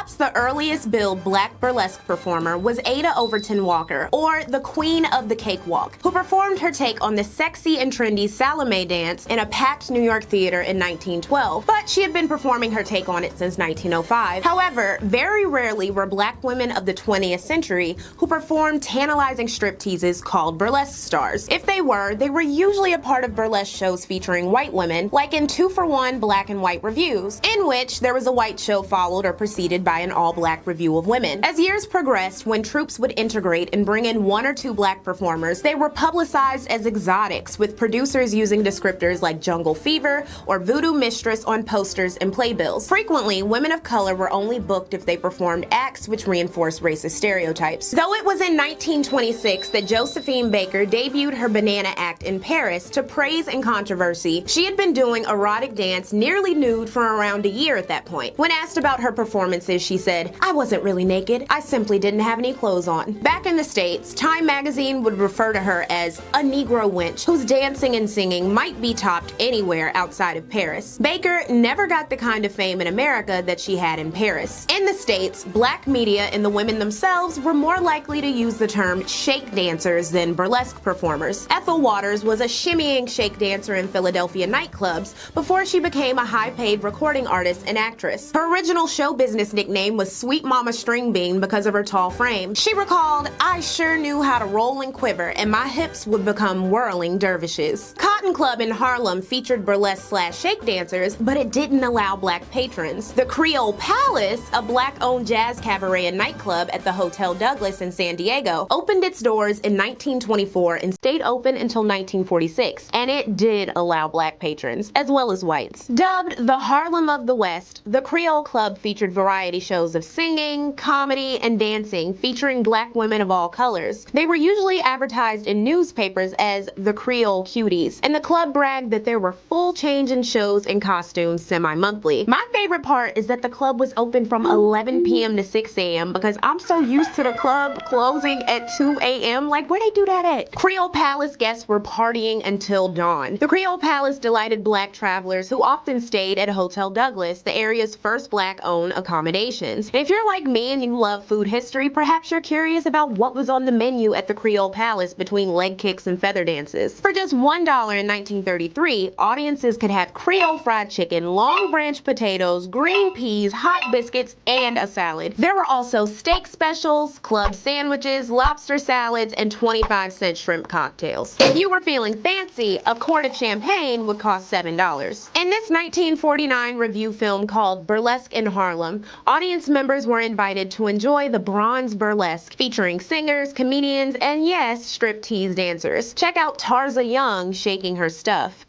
Perhaps the earliest billed black burlesque performer was Aida Overton-Walker, or the Queen of the Cakewalk, who performed her take on the sexy and trendy Salome dance in a packed New York theater in 1912, but she had been performing her take on it since 1905. However, very rarely were black women of the 20th century who performed tantalizing stripteases called burlesque stars. If they were usually a part of burlesque shows featuring white women, like in 2-for-1 black and white reviews, in which there was a white show followed or preceded by an all-black review of women. As years progressed, when troupes would integrate and bring in 1 or 2 black performers, they were publicized as exotics, with producers using descriptors like jungle fever or voodoo mistress on posters and playbills. Frequently, women of color were only booked if they performed acts which reinforced racist stereotypes. Though it was in 1926 that Josephine Baker debuted her Banana Act in Paris to praise and controversy, she had been doing erotic dance nearly nude for around a year at that point. When asked about her performances, she said, "I wasn't really naked, I simply didn't have any clothes on." Back in the States, Time magazine would refer to her as a Negro wench whose dancing and singing might be topped anywhere outside of Paris. Baker never got the kind of fame in America that she had in Paris. In the States, black media and the women themselves were more likely to use the term shake dancers than burlesque performers. Ethel was a shimmying shake dancer in Philadelphia nightclubs before she became a high-paid recording artist and actress. Her original show business nickname was Sweet Mama String Bean because of her tall frame. She recalled, "I sure knew how to roll and quiver, and my hips would become whirling dervishes." Cotton Club in Harlem featured burlesque/shake dancers, but it didn't allow black patrons. The Creole Palace, a black-owned jazz cabaret and nightclub at the Hotel Douglas in San Diego, opened its doors in 1924 and stayed open until 1946, and it did allow black patrons, as well as whites. Dubbed the Harlem of the West, the Creole Club featured variety shows of singing, comedy, and dancing featuring black women of all colors. They were usually advertised in newspapers as the Creole Cuties, and the club bragged that there were full change in shows and costumes semi-monthly. My favorite part is that the club was open from 11 p.m. to 6 a.m. because I'm so used to the club closing at 2 a.m. Like, where they do that at? Creole Palace guests were partying until dawn. The Creole Palace delighted black travelers who often stayed at Hotel Douglas, the area's first black-owned accommodations. And if you're like me and you love food history, perhaps you're curious about what was on the menu at the Creole Palace between leg kicks and feather dances. For just $1 in 1933, audiences could have Creole fried chicken, long branch potatoes, green peas, hot biscuits, and a salad. There were also steak specials, club sandwiches, lobster salads, and 25-cent shrimp cocktails. If you were feeling fancy, a quart of champagne would cost $7. In this 1949 review film called Burlesque in Harlem, audience members were invited to enjoy the bronze burlesque, featuring singers, comedians, and yes, striptease dancers. Check out Tarza Young shaking her stuff.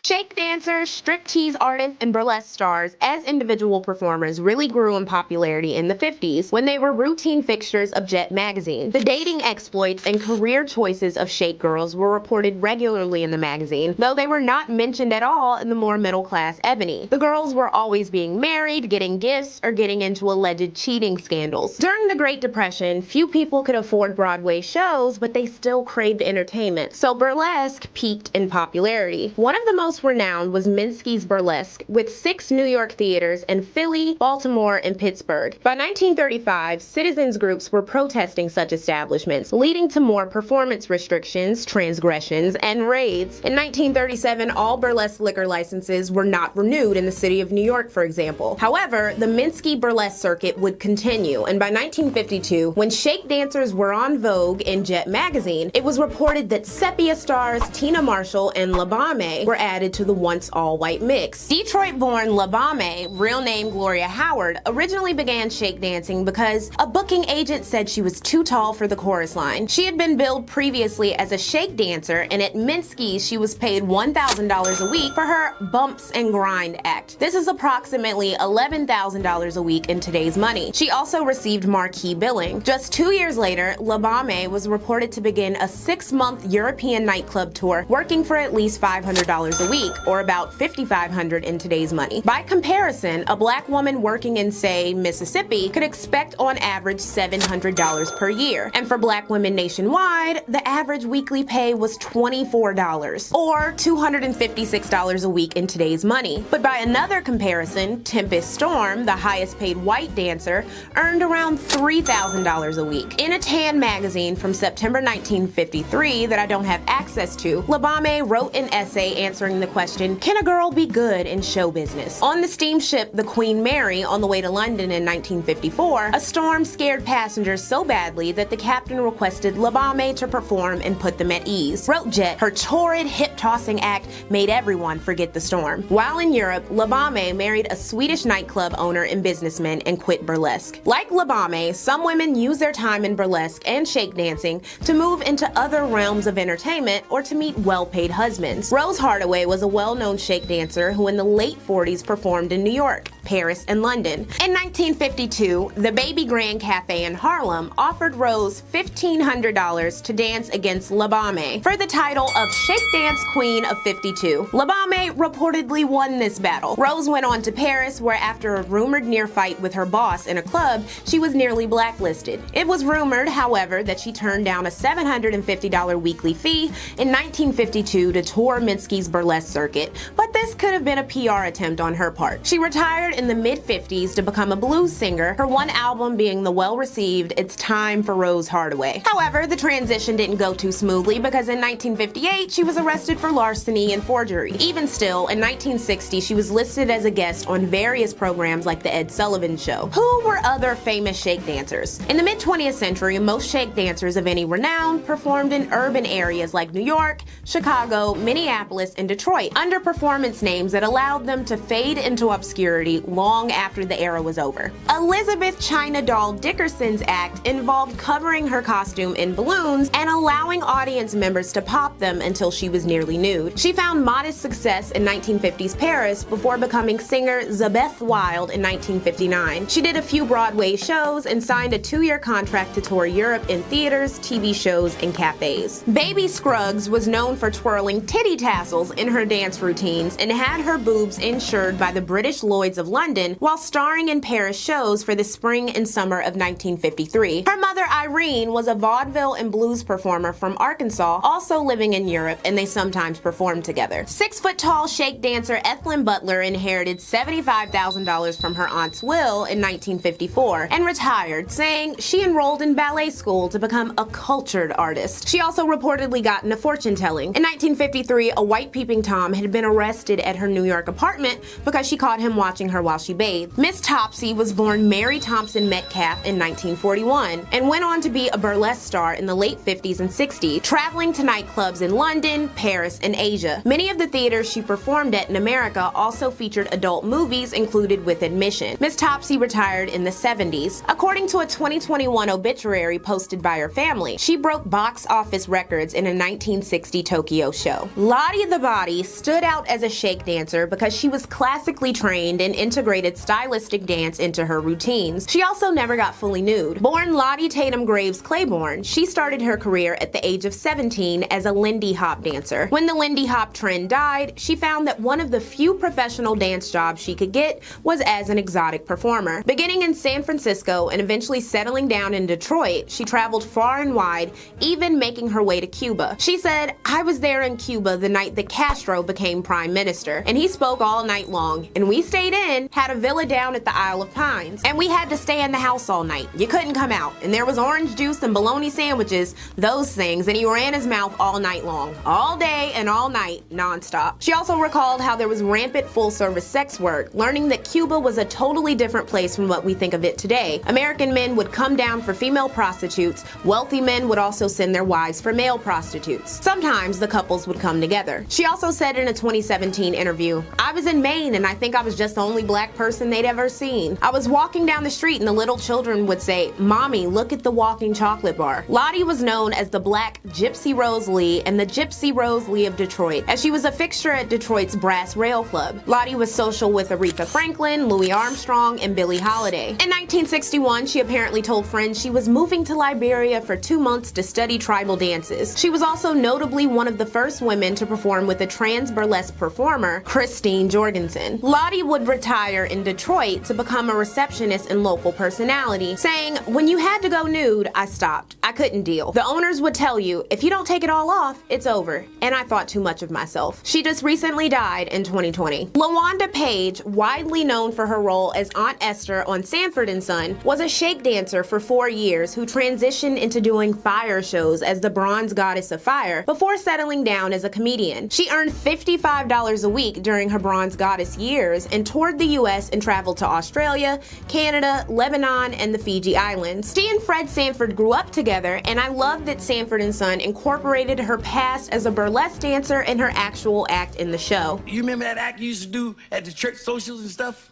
Shake dancers, striptease artists, and burlesque stars as individual performers really grew in popularity in the 50s when they were routine fixtures of Jet magazine. The dating exploits and career choices of shake girls were reported regularly in the magazine, though they were not mentioned at all in the more middle-class Ebony. The girls were always being married, getting gifts, or getting into alleged cheating scandals. During the Great Depression, few people could afford Broadway shows, but they still craved entertainment, so burlesque peaked in popularity. One of the most renowned was Minskys Burlesque, with 6 New York theaters in Philly, Baltimore, and Pittsburgh. By 1935, citizens groups were protesting such establishments, leading to more performance restrictions, transgressions, and raids. In 1937, all burlesque liquor licenses were not renewed in the city of New York, for example. However, the Minsky burlesque circuit would continue, and by 1952, when shake dancers were on Vogue in Jet magazine, it was reported that sepia stars Tina Marshall and LaBommie were added to the once all-white mix. Detroit-born LaBommie, real name Gloria Howard, originally began shake dancing because a booking agent said she was too tall for the chorus line. She had been billed previously as a shake dancer, and at Minskys she was paid $1,000 a week for her Bumps and Grind act. This is approximately $11,000 a week in today's money. She also received marquee billing. Just 2 years later, LaBommie was reported to begin a 6-month European nightclub tour, working for at least $500 a week. week, or about $5,500 in today's money. By comparison, a black woman working in, say, Mississippi could expect on average $700 per year. And for black women nationwide, the average weekly pay was $24, or $256 a week in today's money. But by another comparison, Tempest Storm, the highest paid white dancer, earned around $3,000 a week. In a Tan magazine from September 1953 that I don't have access to, LaBommie wrote an essay answering the question, "Can a girl be good in show business?" On the steamship the Queen Mary on the way to London in 1954, a storm scared passengers so badly that the captain requested LaBommie to perform and put them at ease. Wrote Jet, her torrid, hip-tossing act made everyone forget the storm. While in Europe, LaBommie married a Swedish nightclub owner and businessman and quit burlesque. Like LaBommie, some women use their time in burlesque and shake dancing to move into other realms of entertainment or to meet well-paid husbands. Rose Hardaway was a well-known shake dancer who in the late 40s performed in New York, Paris, and London. In 1952, the Baby Grand Cafe in Harlem offered Rose $1,500 to dance against LaBommie for the title of Shake Dance Queen of 52. LaBommie reportedly won this battle. Rose went on to Paris, where after a rumored near fight with her boss in a club, she was nearly blacklisted. It was rumored, however, that she turned down a $750 weekly fee in 1952 to tour Minskys burlesque circuit, but this could have been a PR attempt on her part. She retired in the mid-50s to become a blues singer, her one album being the well-received It's Time for Rose Hardaway. However, the transition didn't go too smoothly because in 1958 she was arrested for larceny and forgery. Even still, in 1960 she was listed as a guest on various programs like The Ed Sullivan Show. Who were other famous shake dancers? In the mid-20th century, most shake dancers of any renown performed in urban areas like New York, Chicago, Minneapolis, and Detroit under performance names that allowed them to fade into obscurity long after the era was over. Elizabeth China Doll Dickerson's act involved covering her costume in balloons and allowing audience members to pop them until she was nearly nude. She found modest success in 1950s Paris before becoming singer Zabeth Wild in 1959. She did a few Broadway shows and signed a 2-year contract to tour Europe in theaters, TV shows, and cafes. Baby Scruggs was known for twirling titty tassels in her dance routines and had her boobs insured by the British Lloyds of London while starring in Paris shows for the spring and summer of 1953. Her mother Irene was a vaudeville and blues performer from Arkansas, also living in Europe, and they sometimes performed together. 6-foot-tall shake dancer Ethlyn Butler inherited $75,000 from her aunt's will in 1954 and retired, saying she enrolled in ballet school to become a cultured artist. She also reportedly got into fortune telling. In 1953, a white peeping Tom had been arrested at her New York apartment because she caught him watching her while she bathed. Miss Topsy was born Mary Thompson Metcalf in 1941 and went on to be a burlesque star in the late 50s and 60s, traveling to nightclubs in London, Paris, and Asia. Many of the theaters she performed at in America also featured adult movies included with admission. Miss Topsy retired in the 70s. According to a 2021 obituary posted by her family, she broke box office records in a 1960 Tokyo show. Lottie the Body stood out as a shake dancer because she was classically trained and integrated stylistic dance into her routines. She also never got fully nude. Born Lottie Tatum Graves Claiborne, she started her career at the age of 17 as a Lindy Hop dancer. When the Lindy Hop trend died, she found that one of the few professional dance jobs she could get was as an exotic performer. Beginning in San Francisco and eventually settling down in Detroit, she traveled far and wide, even making her way to Cuba. She said, "I was there in Cuba the night that Castro became prime minister, and he spoke all night long, and we stayed in, had a villa down at the Isle of Pines, and we had to stay in the house all night. You couldn't come out, and there was orange juice and bologna sandwiches, those things, and he ran his mouth all night long, all day and all night, nonstop." She also recalled how there was rampant full-service sex work, learning that Cuba was a totally different place from what we think of it today. American men would come down for female prostitutes, wealthy men would also send their wives for male prostitutes. Sometimes the couples would come together. She also said in a 2017 interview, "I was in Maine and I think I was just the only black person they'd ever seen. I was walking down the street and the little children would say, 'Mommy, look at the walking chocolate bar.'" Lottie was known as the Black Gypsy Rose Lee and the Gypsy Rose Lee of Detroit, as she was a fixture at Detroit's Brass Rail Club. Lottie was social with Aretha Franklin, Louis Armstrong, and Billie Holiday. In 1961, she apparently told friends she was moving to Liberia for 2 months to study tribal dances. She was also notably one of the first women to perform with a trans burlesque performer performer, Christine Jorgensen. Lottie would retire in Detroit to become a receptionist and local personality, saying, "When you had to go nude, I stopped. I couldn't deal. The owners would tell you, if you don't take it all off, it's over. And I thought too much of myself." She just recently died in 2020. Lewanda Page, widely known for her role as Aunt Esther on Sanford and Son, was a shake dancer for 4 years who transitioned into doing fire shows as the bronze goddess of fire before settling down as a comedian. She earned $55 a week during her bronze goddess years and toured the US and traveled to Australia, Canada, Lebanon, and the Fiji Islands. She and Fred Sanford grew up together, and I love that Sanford and Son incorporated her past as a burlesque dancer in her actual act in the show. You remember that act you used to do at the church socials and stuff?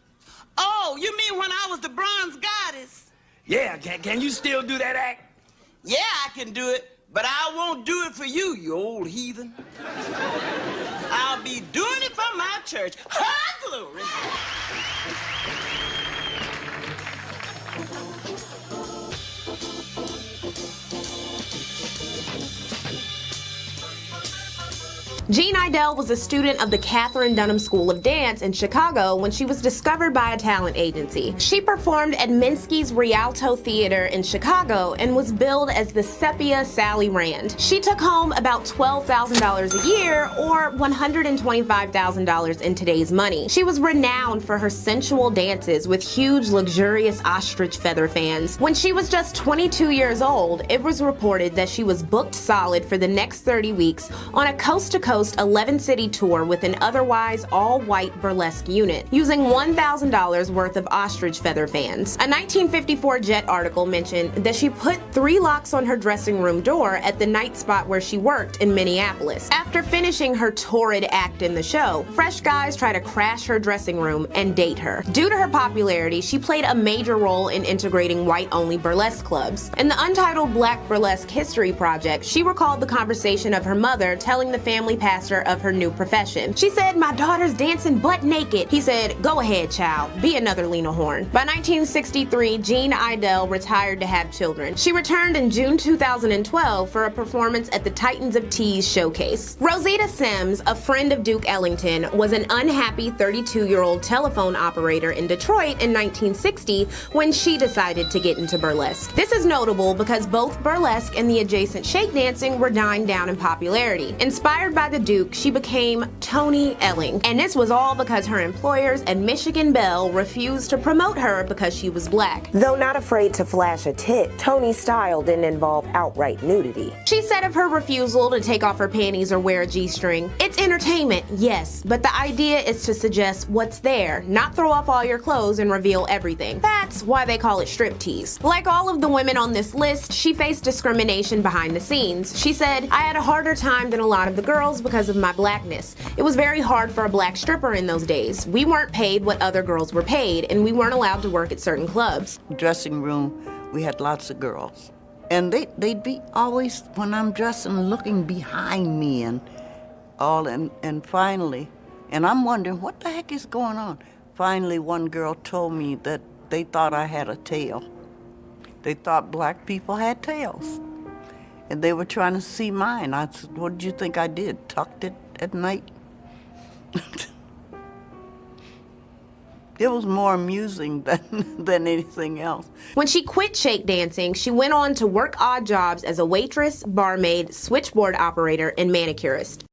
Oh, you mean when I was the bronze goddess? Yeah, can you still do that act? Yeah, I can do it, but I won't do it for you, you old heathen. I'll be doing it for my church. High glory! Jean Idelle was a student of the Katherine Dunham School of Dance in Chicago when she was discovered by a talent agency. She performed at Minskys Rialto Theater in Chicago and was billed as the Sepia Sally Rand. She took home about $12,000 a year, or $125,000 in today's money. She was renowned for her sensual dances with huge, luxurious ostrich feather fans. When she was just 22 years old, it was reported that she was booked solid for the next 30 weeks on a coast-to-coast 11-city tour with an otherwise all-white burlesque unit, using $1,000 worth of ostrich feather fans. A 1954 Jet article mentioned that she put 3 locks on her dressing room door at the night spot where she worked in Minneapolis. After finishing her torrid act in the show, fresh guys try to crash her dressing room and date her. Due to her popularity, she played a major role in integrating white-only burlesque clubs. In the untitled Black Burlesque History Project, she recalled the conversation of her mother telling the family pastor of her new profession. She said, "My daughter's dancing butt naked." He said, "Go ahead, child. Be another Lena Horne." By 1963, Jean Idelle retired to have children. She returned in June 2012 for a performance at the Titans of Tease showcase. Rosita Sims, a friend of Duke Ellington, was an unhappy 32-year-old telephone operator in Detroit in 1960 when she decided to get into burlesque. This is notable because both burlesque and the adjacent shake dancing were dying down in popularity. Inspired by the Duke, she became Toni Elling, and this was all because her employers at Michigan Bell refused to promote her because she was black. Though not afraid to flash a tit, Toni's style didn't involve outright nudity. She said of her refusal to take off her panties or wear a G-string, "It's entertainment, yes, but the idea is to suggest what's there, not throw off all your clothes and reveal everything. That's why they call it striptease." Like all of the women on this list, she faced discrimination behind the scenes. She said, "I had a harder time than a lot of the girls because of my blackness. It was very hard for a black stripper in those days. We weren't paid what other girls were paid, and we weren't allowed to work at certain clubs." Dressing room, we had lots of girls. And they'd be always, when I'm dressing, looking behind me and all, and finally, and I'm wondering, what the heck is going on? Finally, one girl told me that they thought I had a tail. They thought black people had tails. And they were trying to see mine. I said, "What did you think I did? Tucked it at night?" It was more amusing than anything else. When she quit shake dancing, she went on to work odd jobs as a waitress, barmaid, switchboard operator, and manicurist.